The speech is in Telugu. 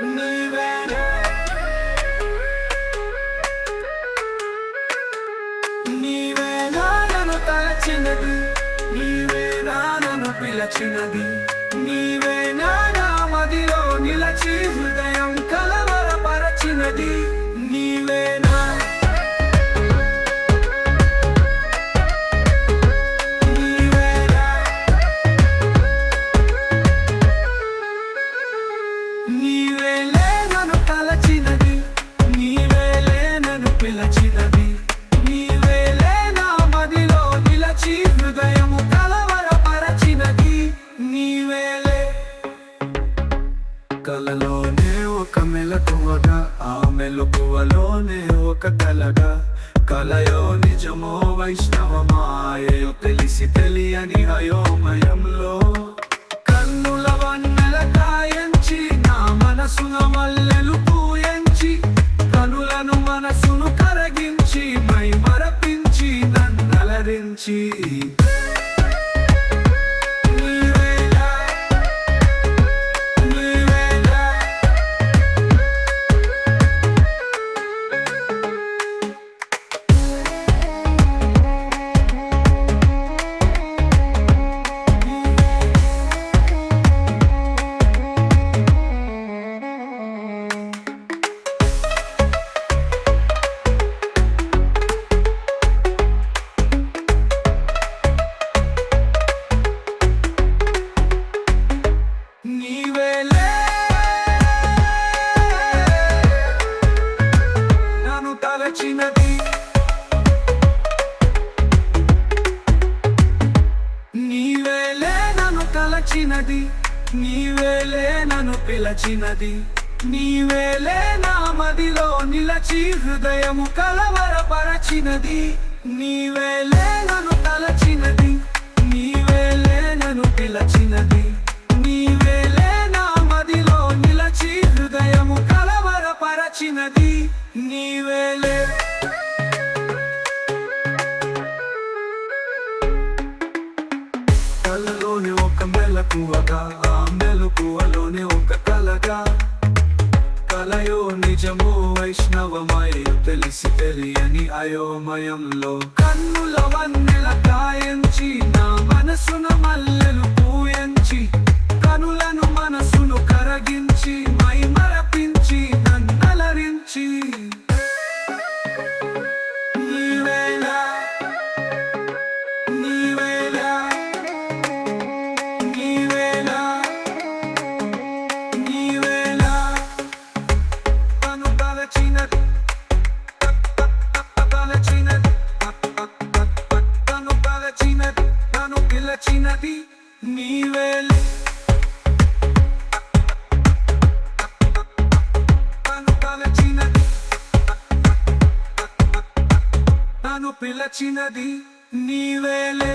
నీవేనా నీవేనా నన్ను తలచినది, నీవేనా నన్ను పిలచినది, నీవేనా నా మదిలో నిలచి హృదయం కలవరపరచినది. నీవేనా నీవేలే నన్ను తలచినది, నీవేలే నన్ను పిలచినది, నీవేలే నా మదిలో నిలచి హృదయము కలవరపరచినది. నీవేలే కలలోనే ఒక మెలకువగా, ఆ మెలకువలోనే ఒక కలగా, కలయో నిజమో వైష్ణవమాయో తెలిసి తెలియని అయోమయంలో కన్నుల వన్నెల కాయంచి నా మనసున మల్లెలు పూయంచి కనులను మనసును కరగించి మై మరపించి నన్నలరించి. నీవేనా నీవేనా నీవేలే నన్ను తలచినది, నీవేలే నన్ను తలచినది, నీవేలే నన్ను పిలచినది, నీవేలే నా మదిలో నిలచి హృదయము కలవరపరచినది. నీవేలే నన్ను తలచినది, నీవేలే నన్ను పిలచినది, నీవేలే నా మదిలో నిలచి హృదయము కలవరపరచినది. నీవేలే కలలోని ఒక మెలకువగా, ఆ మెలకువలోని ఒక కలగా, కలయో నిజమో వైష్ణవమయో తెలిసి తెలియని అయోమయంలో కన్నుల వన్నెల కాయంచి నా మనసున మల్లెలు పూయంచి కనులను మనసును కరగించి మై మరపించి నన్నలరించి. నీవేనా నీవేనా నీవేనా నీవేనా నన్ను తలచినది, తలచినది, నన్ను తలచినది, నన్ను పిలచినది. నీవేలే నన్ను తలచినది, నన్ను పిలచినది. నీవేలే